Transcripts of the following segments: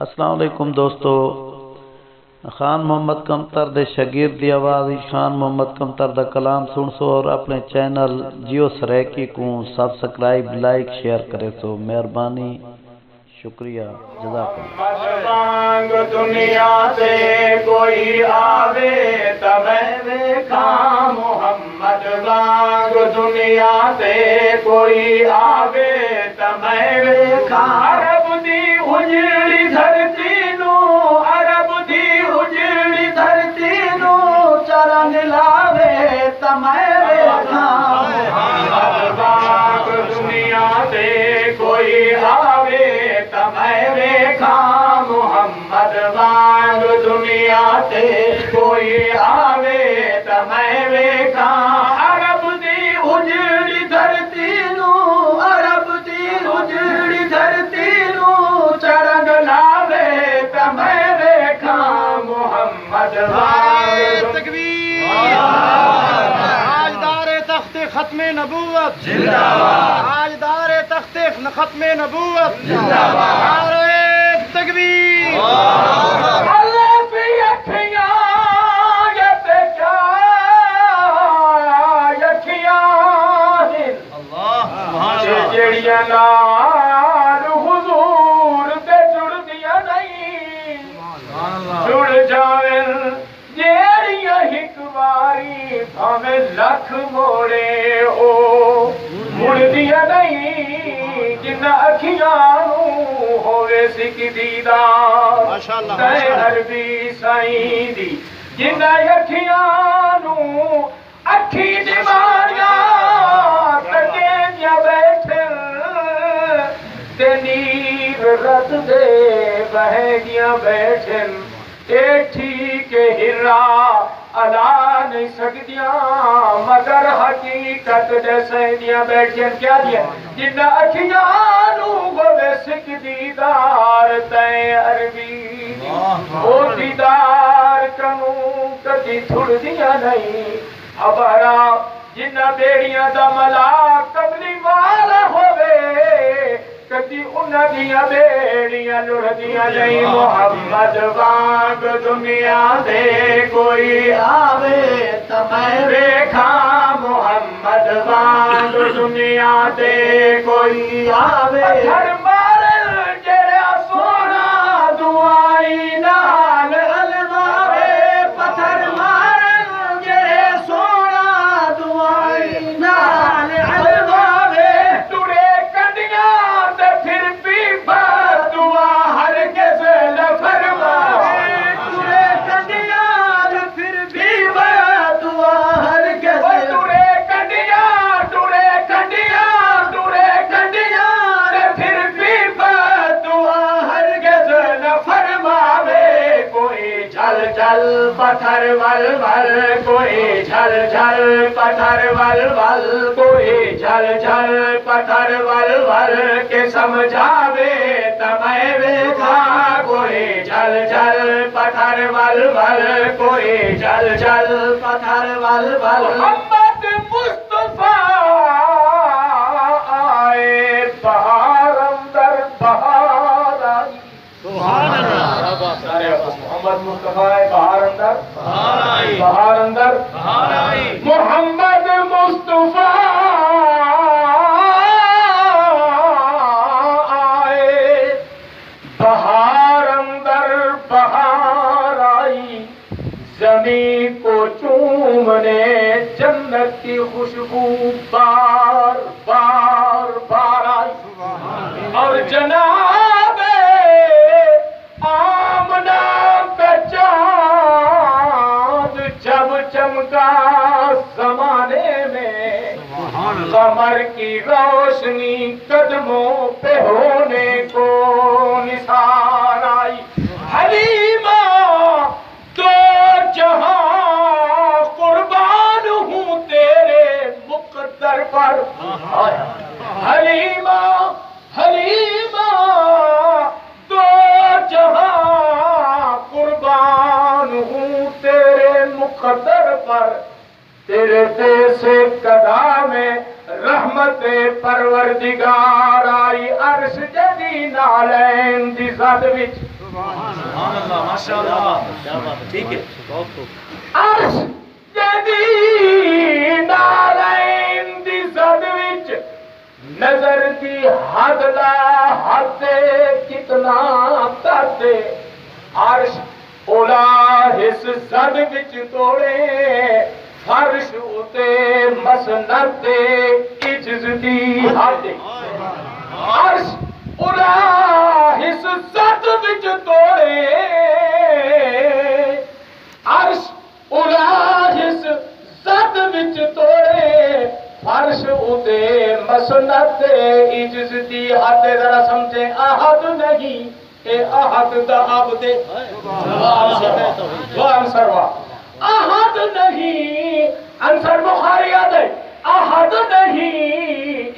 अस्सलाम वालेकुम दोस्तों। खान मोहम्मद कमतर दे शगीर दी आवाज़ खान मोहम्मद कमतर दा कलाम सुन सो और अपने चैनल जियो सरायकी को सब्सक्राइब लाइक शेयर करे सो। मेहरबानी शुक्रिया जज़ाकल्लाह। दुनिया से कोई आवे तबै देखा मोहम्मद वांग, दुनिया से कोई आवे तबै देखा। अरब दी उजड़ी धरती नू, अरब दी उजड़ी धरती नू चरण लावे तमै देखा मोहम्मद वांग, दुनिया से कोई आवे तमै देखा मोहम्मद वांग, दुनिया से कोई आवे तमै देखा। अरब दी उजड़ी धरती नू, अरब दी उजड़ी धरती नू चरण लावे तमै देखा मोहम्मद वांग। ताजदारे तख्ते खत्मे नबूवत जिंदाबाद, ताजदारे तख्ते खत्मे नबूवत जिंदाबाद। नारे तकबीर। अल्लाह की अखियां ये देखा, अखियां अल्लाह जेड़ियां नाल हुजूर ते जुड़दियां नहीं, जुड़ जावे जेड़ियां हिक वारी भावें लख मोड़े ओ मुड़दियां नहीं। जिन्ना अखियां नू होवे सिक दीदार माशाअल्लाह, तै अरबी साईं दी, जिन्ना अखियां नू अखी दीवारियां तके दियां बैठन ते नीर रत दे बहगियां बैठन। ठीक हिरा अला नहीं सकदियां मगर हकीकत दसदियां बैठियां। क्या दिया जिन्ना अखियां नू होवे सिक दीदार तै अरबी ओ दीदार कनू कदी थुड़दियां नहीं। अबारा जिन्ना बेड़ियां दा मला कमली वाला होवे कदी उन्हां दियां बेड़ियां लुढ़दियां नहीं। मोहम्मद वांग दुनिया दे कोई आवे तमै देखा मोहम्मद वांग, दुनिया दे कोई आवे। पत्थर मारन जेड़ा सोना दुआई नाल अलवावे, पत्थर मारन जेड़े सोना दुआई नाल अलवावे। टुरे कंडियां ते फिर भी बदुआ हर किसे न फरमावे, टुरे कंडियां ते फिर भी बदुआ हर किसे। टुरे कंडियां, टुरे कंडियां, टुरे कंडियां ते फिर भी बदुआ हर किसे न फरमावे। कोई झल झल पत्थर वल वल, कोई झल झल पत्थर वल वल, कोई झल झल पत्थर वल वल के समझावे तमै देखा। कोई झल झल पत्थर वल वल, कोई झल झल पत्थर वल वल। मोहम्मद मुस्तफा आए बहार अंदर बहार आई। सुभान अल्लाह। मोहम्मद मुस्तफा आए बहार अंदर बहार आई, बहार अंदर बहार आई। मोहम्मद मुस्तफा आए बहार अंदर बहार आई। जमीन को चूमने जन्नत की खुशबू बार बार बार आई। और जनाबे आमना का चाँद जब चमका जमाने में, कमर की रोशनी कदमों पे होने को निसार आई। हलीमा तो जहां कुर्बान हूँ तेरे मुक़द्दर पर। हलीमा हलीमा तो जहां कुर्बान हूँ तेरे मुक़द्दर पर। तेरे से कदा में रहमत परवरदिगार आई। अर्श जदी नालैन दी ज़द विच माशाअल्लाह। ठीक है। अर्श जदी नारायण दी जद विच नजर दी हद ला हद कितना तरते अर्श ओला हिस जद विच तोड़े फर्श उते मसनद दे इज्ज दी हद अर्श ओला हिस जद विच तोड़े अर्श उला जिस सद विच तोड़े फर्श उते मसनद इज्ज दी हद जरा समझे अहद नहीं ए अहद दा अबदे सरवा अहद नहीं अंसर बुखारी दे अहद नहीं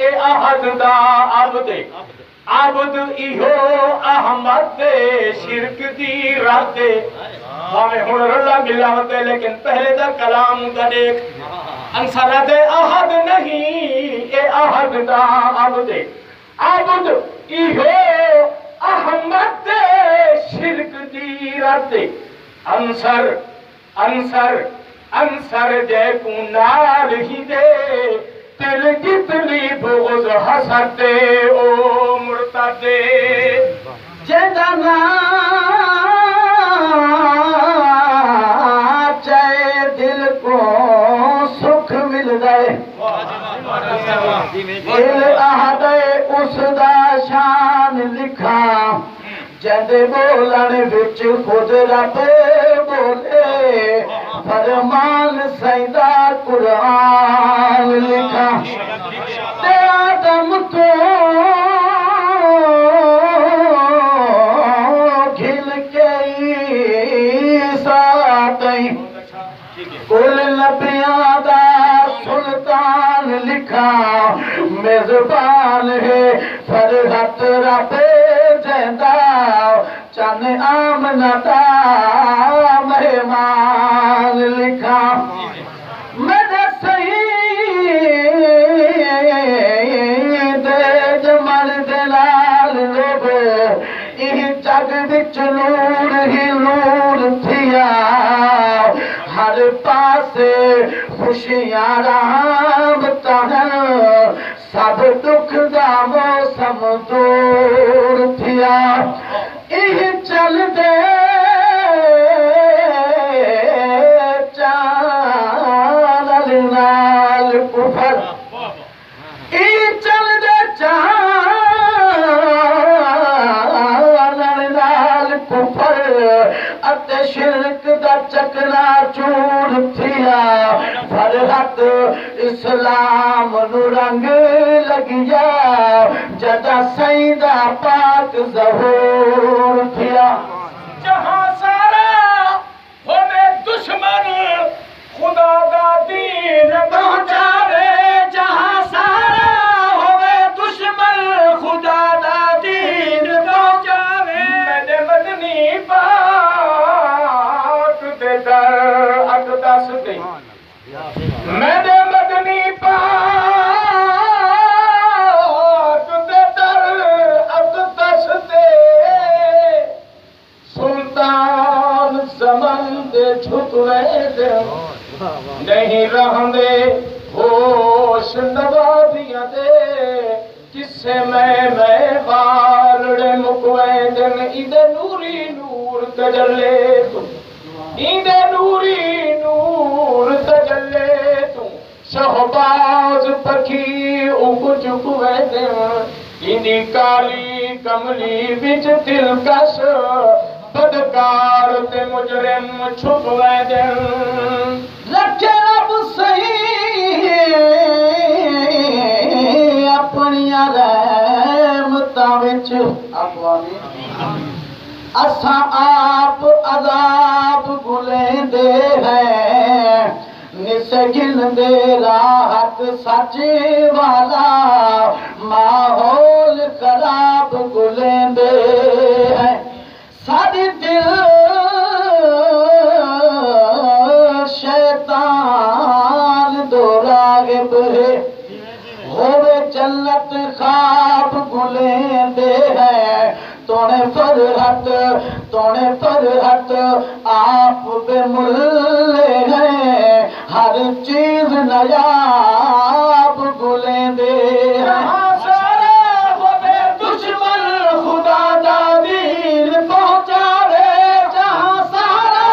ए अहद दा अबदे आबद इहो अहमद दे शिरक दी रात दे भावे हुण रला मिलावत है लेकिन पहले दा कलाम दा देख अंसर दे अहद नहीं ए अहद दा अबद आबद इहो अहमद दे शिरक दी रात दे अंसर अंसर अंसर जे को नाल ही दे दिल जितली बुग़्ज़ हसदे ओ मुर्तदे जेदा ना चाहे दिल को सुख मिल गए दिल आहदे उसदा शान लिखा जदे बोलन विच खुद रब बोले फरमान सैदा कुरान लिखा ते आदम को घिल के सातई कुल नबियां दा सुल्तान लिखा मेजबान है फरहत रब जंदा चन आमना दा मेहमान लिखा मेरे सही दे जमल दलाल लोगो इह जग विच नूर ही नूर थिया हर पासे खुशियां रहमतां सब दुख दा मौसम दूर थिया इह चल दे चानल नाल कुफर इह चल दे चानल नाल कुफर अते शिरक दा चकना चूर थिया फरहत इस्लाम नु रंग लगिया जदा सईदा पाक ज़हूर थिया जहां सारा होवे दुश्मन खुदा दा दीन पहुंचावे जहां सारा होवे दुश्मन खुदा दा दीन पहुंचावे मेरे मदनी पाक दे दर अकदस दे मेरे मदनी पाक दे दर अकदस दे सुल्तान ज़मान दे झुकवे दे नहीं रहंदे होश नवाबियां दे किसे मैं बालड़े मुकवे दिन इदे नूरी नूर तजल्ले तू इदे नूरी नूर तजल्ले तू शहबाज पखी उग चुकवे दिन इंदी काली कमली विच दिलकश बदकार ते मुजरिम छुपवे दिन रखे रब सही अपनिया रहमतां विच असां आप अज़ाब गुलेंदे हैं निसगिन दे राहत सच वाला माहौल खराब गुलेंदे हैं सारे दिल शैतान दो रागिब है होवे जन्नत खाब गुलेंदे हैं तोने फर हट तोड़े पर हट आप बेमुल्ले हैं हर चीज नयाब गुले दे दुश्मन खुदा दा दीन पहुंचावे जहां सारा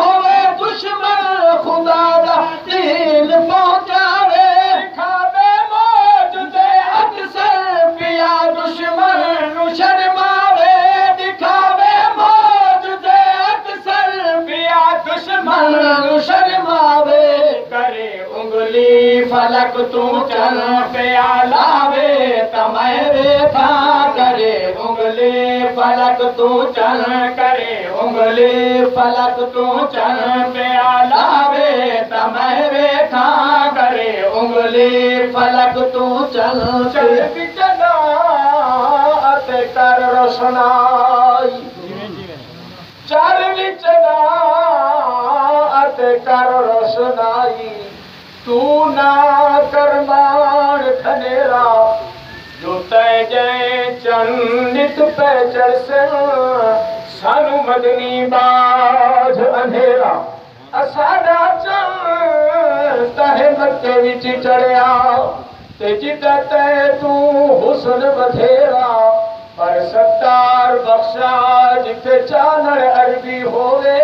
होवे दुश्मन खुदा दा दीन पहुंचावे दिखावे मौज दे अक्सर पिया दुश्मन नु शर्मावे दिखावे मौज दे अक्सर पिया दुश्मन नु शर्मावे करे उंगली फलक तू चल पिया लावे तमय रेखा करे उंगली फलक तू चल करे उंगली फलक तू चल पिया लावे तमय रेखा करे उंगली फलक तू चल चल अते कर रोशनाई चल विचना अते कर रोशनाई तू ना करमान खनेरा जो तय जय चंदित पे चढ़से सानू मदनी बाज अंधेरा असाड़ा चल तहे मक्के विच चढ़िया ते जिदा तय तू हुस्न बथेरा पर सत्तार बख्शा जिथे चानण अरबी होवे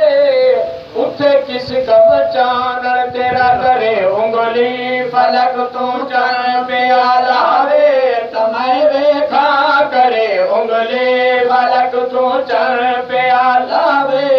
उथे किस कम चानण तेरा करे उंगली फलक तू चल पिया लावे तमय रेखा करे उंगली फलक तू चल पिया लावे